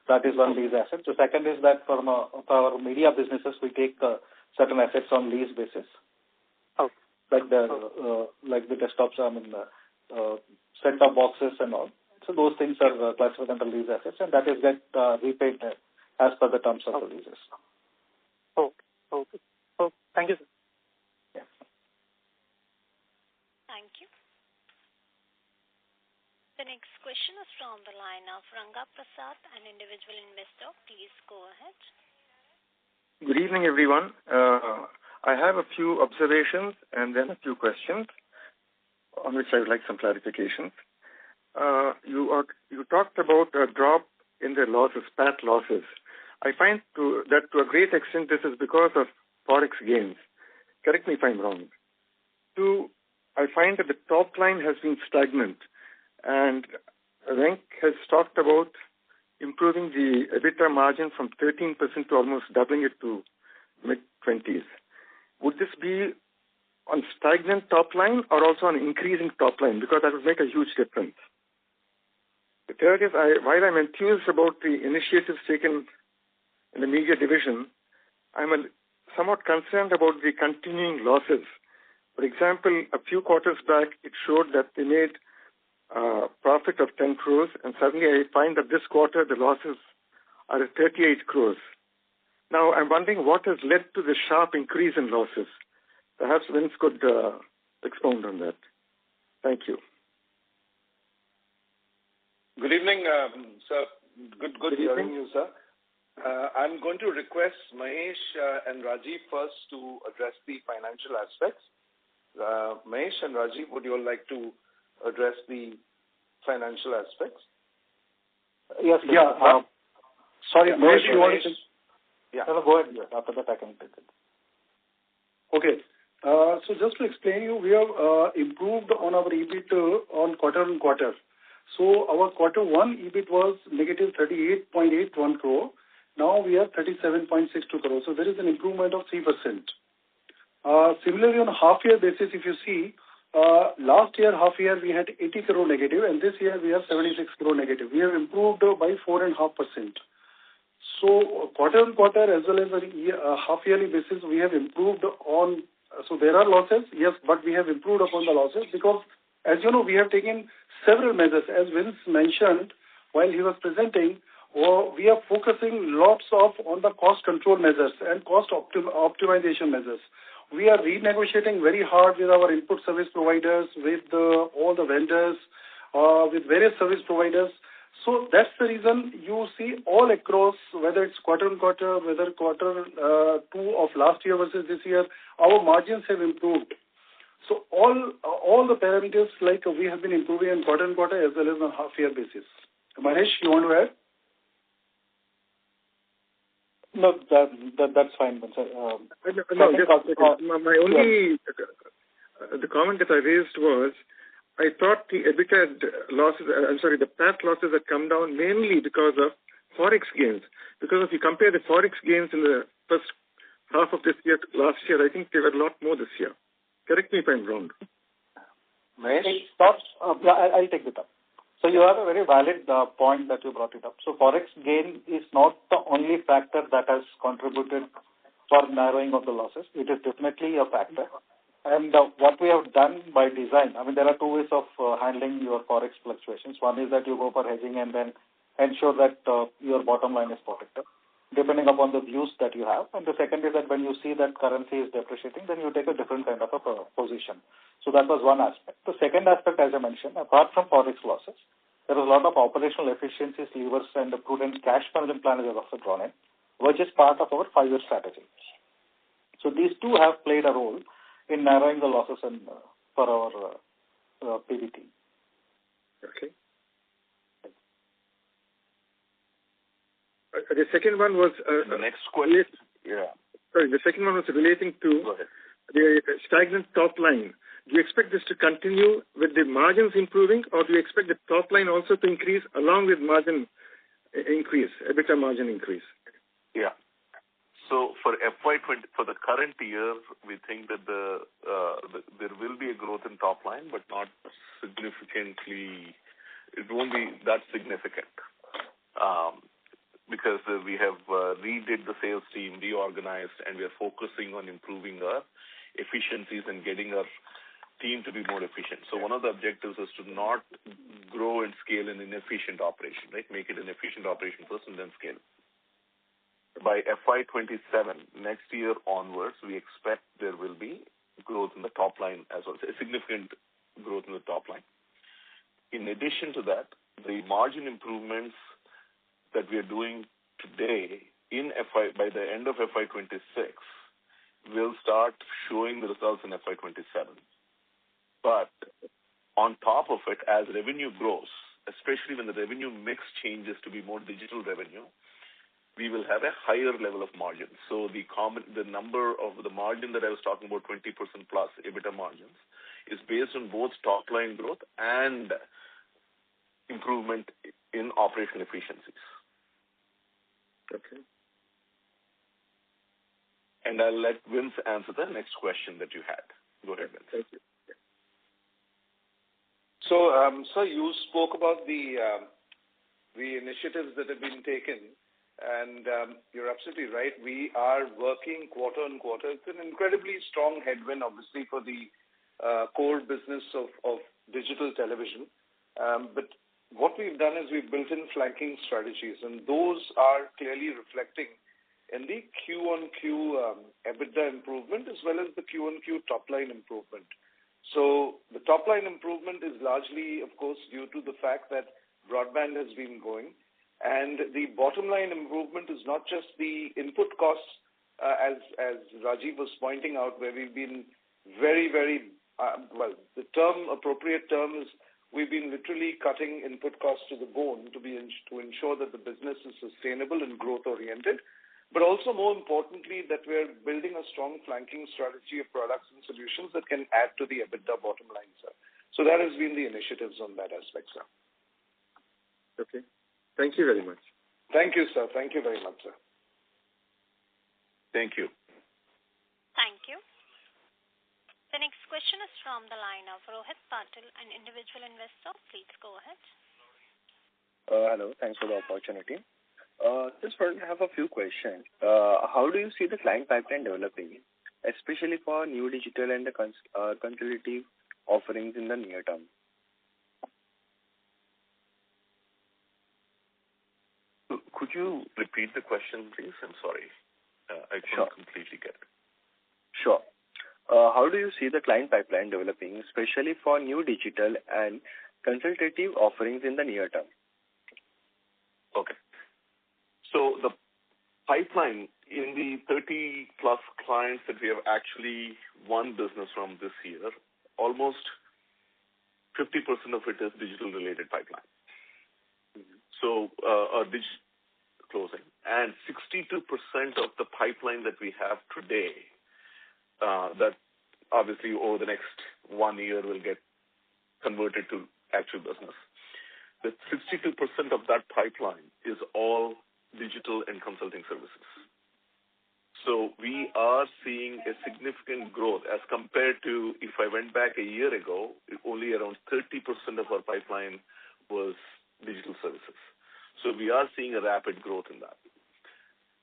That is one lease asset. The second is that for our media businesses, we take certain assets on lease basis. Oh. Like the desktops, set-top boxes and all. So those things are classified under lease assets, and that is get repaid as per the terms of the leases. Okay. Oh, thank you, sir. Yeah. Thank you. The next question is from the line of Ranga Prasad, an individual investor. Please go ahead. Good evening, everyone. I have a few observations and then a few questions on which I would like some clarifications. You talked about a drop in the losses, PAT losses. I find that to a great extent this is because of forex gains. Correct me if I'm wrong. 2, I find that the top line has been stagnant. And Venk has talked about improving the EBITDA margin from 13% to almost doubling it to mid-20s. Would this be on stagnant top line or also on increasing top line? Because that would make a huge difference. The third is, while I'm enthused about the initiatives taken in the media division, I'm somewhat concerned about the continuing losses. For example, a few quarters back, it showed that they made profit of 10 crores, and suddenly I find that this quarter the losses are at 38 crores. Now, I'm wondering what has led to the sharp increase in losses. Perhaps Vince could expound on that. Thank you. Good evening, sir. Good hearing you, sir. I'm going to request Mahesh and Rajiv first to address the financial aspects. Mahesh and Rajiv, would you all like to address the financial aspects? Yes. Yeah. Sorry, Mahesh, you want to? Yeah. No, go ahead. After that, I can take it. Okay. So just to explain you, we have improved on our EBIT on quarter. So our quarter one EBIT was negative 38.81 crore. Now we are 37.62 crore. So there is an improvement of 3%. Similarly, on a half-year basis, if you see, last year, half-year, we had 80 crore negative, and this year we have 76 crore negative. We have improved by 4.5%. So quarter on quarter as well as a half-yearly basis, we have improved on. So there are losses, yes, but we have improved upon the losses because, as you know, we have taken several measures. As Vince mentioned while he was presenting, we are focusing lots on the cost control measures and cost optimization measures. We are renegotiating very hard with our input service providers, with all the vendors, with various service providers. So that's the reason you see all across, whether it's quarter on quarter, whether quarter two of last year versus this year, our margins have improved. So all the parameters, like we have been improving in quarter on quarter as well as on half-year basis. Mahesh, you want to add? No, that's fine. My only the comment that I raised was, I thought the EBITDA losses, the PAT losses had come down mainly because of Forex gains. Because if you compare the Forex gains in the first half of this year to last year, I think they were a lot more this year. Correct me if I'm wrong. Mahesh? I'll take it up. So you have a very valid point that you brought it up. So Forex gain is not the only factor that has contributed for narrowing of the losses. It is definitely a factor. And what we have done by design, there are two ways of handling your Forex fluctuations. One is that you go for hedging and then ensure that your bottom line is protected, depending upon the views that you have. And the second is that when you see that currency is depreciating, then you take a different kind of a position. So that was one aspect. The second aspect, as I mentioned, apart from Forex losses, there is a lot of operational efficiencies, levers, and the prudent cash management plan is also drawn in, which is part of our 5-year strategy. So these two have played a role in narrowing the losses for our PBT. Okay. The second one was the next question. Sorry, the second one was relating to the stagnant top line. Do you expect this to continue with the margins improving, or do you expect the top line also to increase along with margin increase, EBITDA margin increase? Yeah. So for FY20, for the current year, we think that there will be a growth in top line, but not significantly. It won't be that significant because we have redid the sales team, reorganized, and we are focusing on improving our efficiencies and getting our team to be more efficient. So one of the objectives is to not grow and scale an inefficient operation, right? Make it an efficient operation first and then scale. By FY27, next year onwards, we expect there will be growth in the top line as well, a significant growth in the top line. In addition to that, the margin improvements that we are doing today by the end of FY26 will start showing the results in FY27. But on top of it, as revenue grows, especially when the revenue mix changes to be more digital revenue, we will have a higher level of margin. So the number of the margin that I was talking about, 20% plus EBITDA margins, is based on both top line growth and improvement in operational efficiencies. Okay. And I'll let Vince answer the next question that you had. Go ahead, Vince. Thank you. So, sir, you spoke about the initiatives that have been taken, and you're absolutely right. We are working quarter on quarter. It's an incredibly strong headwind, obviously, for the core business of digital television. But what we've done is we've built in flanking strategies, and those are clearly reflecting in the Q-on-Q EBITDA improvement as well as the Q-on-Q top-line improvement. So the top-line improvement is largely, of course, due to the fact that broadband has been going. And the bottom-line improvement is not just the input costs, as Rajiv was pointing out, where we've been very, very, the appropriate term is we've been literally cutting input costs to the bone to ensure that the business is sustainable and growth-oriented. But also, more importantly, that we're building a strong flanking strategy of products and solutions that can add to the EBITDA bottom line, sir. So that has been the initiatives on that aspect, sir. Okay. Thank you very much. Thank you, sir. Thank you very much, sir. Thank you. Thank you. The next question is from the line of Rohit Patil, an individual investor. Please go ahead. Hello. Thanks for the opportunity. Just have a few questions. How do you see the client pipeline developing, especially for new digital and the consultative offerings in the near term? Could you repeat the question, please? I'm sorry. I couldn't completely get it. Sure. How do you see the client pipeline developing, especially for new digital and consultative offerings in the near term? Okay. So the pipeline in the 30-plus clients that we have actually won business from this year, almost 50% of it is digital-related pipeline. So digital closing. And 62% of the pipeline that we have today, that obviously over the next 1 year will get converted to actual business. The 62% of that pipeline is all digital and consulting services. So we are seeing a significant growth as compared to if I went back a year ago, only around 30% of our pipeline was digital services. So we are seeing a rapid growth in that.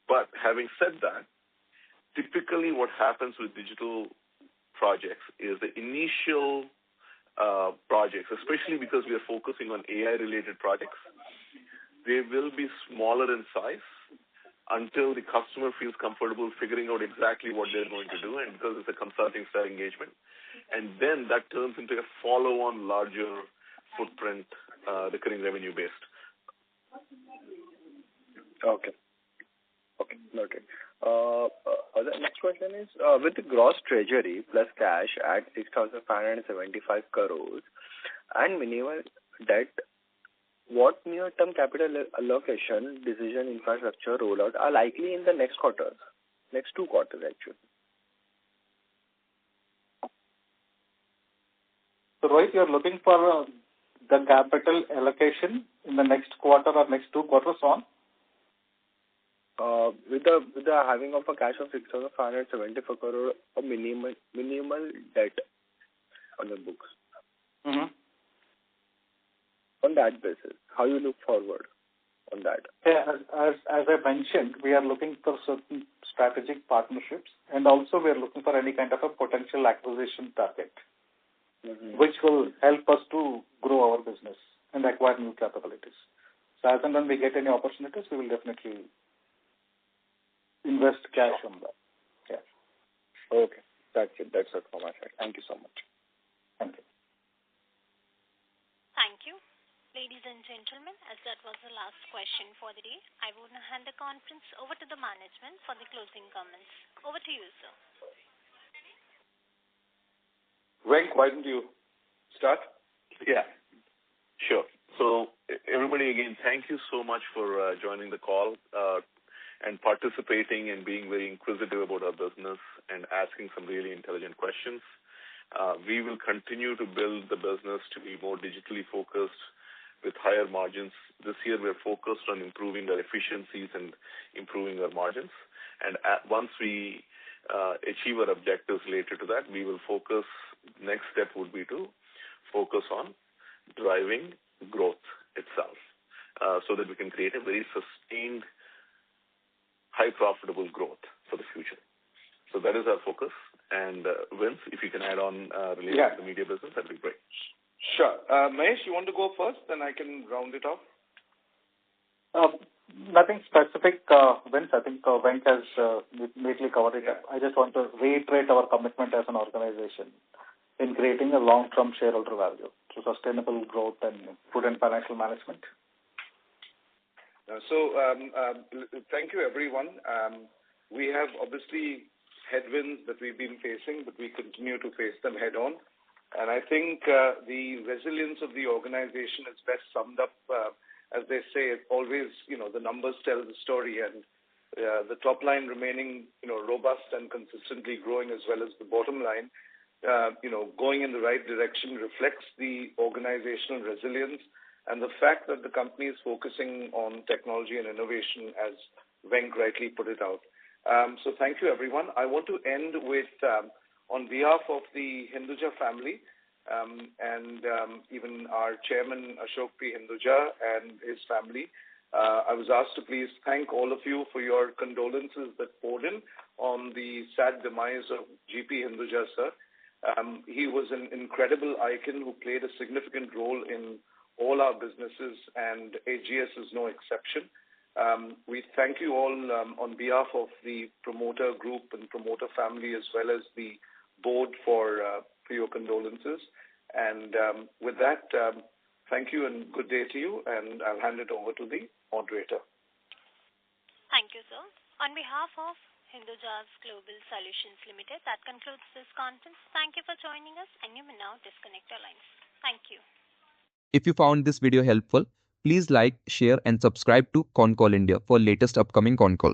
But having said that, typically what happens with digital projects is the initial projects, especially because we are focusing on AI-related projects, they will be smaller in size until the customer feels comfortable figuring out exactly what they're going to do, and because it's a consulting style engagement. And then that turns into a follow-on larger footprint, recurring revenue-based. Okay. Noted. The next question is, with the gross treasury plus cash at 6,575 crores and minimal debt, what near-term capital allocation decision infrastructure rollout are likely in the next 2 quarters actually? So Rohit, you're looking for the capital allocation in the next quarter or next 2 quarters on? With the having of a cash of 6,574 crore, a minimal debt on the books. Mm-hmm. On that basis, how you look forward on that? Yeah, as I mentioned, we are looking for certain strategic partnerships, and also we are looking for any kind of a potential acquisition target, which will help us to grow our business and acquire new capabilities. So as and when we get any opportunities, we will definitely invest cash on that. Yeah. Okay. That's it from my side. Thank you so much. Thank you. Thank you. Ladies and gentlemen, as that was the last question for the day, I will now hand the conference over to the management for the closing comments. Over to you, sir. Venk, why don't you start? Yeah, sure. So everybody, again, thank you so much for joining the call and participating and being very inquisitive about our business and asking some really intelligent questions. We will continue to build the business to be more digitally focused with higher margins. This year, we're focused on improving our efficiencies and improving our margins. And once we achieve our objectives related to that, we will focus. Next step would be to focus on driving growth itself, so that we can create a very sustained, high profitable growth for the future. So that is our focus. And Vince, if you can add on related to the media business, that'd be great. Sure. Mahesh, you want to go first, then I can round it off? Nothing specific, Vince. I think Venk has neatly covered it up. I just want to reiterate our commitment as an organization in creating a long-term shareholder value through sustainable growth and prudent financial management. Thank you, everyone. We have obviously headwinds that we've been facing, but we continue to face them head on. And I think the resilience of the organization is best summed up, as they say, always, the numbers tell the story, and the top line remaining, robust and consistently growing, as well as the bottom line, going in the right direction reflects the organizational resilience and the fact that the company is focusing on technology and innovation, as Venk rightly put it out. So thank you, everyone. I want to end with, on behalf of the Hinduja family, and even our chairman, Ashok P. Hinduja, and his family, I was asked to please thank all of you for your condolences that poured in on the sad demise of GP Hinduja, sir. He was an incredible icon who played a significant role in all our businesses, and AGS is no exception. We thank you all on behalf of the promoter group and promoter family, as well as the board, for your condolences. And with that, thank you and good day to you, and I'll hand it over to the moderator. Thank you, sir. On behalf of Hinduja's Global Solutions Limited, that concludes this conference. Thank you for joining us, and you may now disconnect your lines. Thank you. If you found this video helpful, please like, share and subscribe to Concall India for latest upcoming Concall.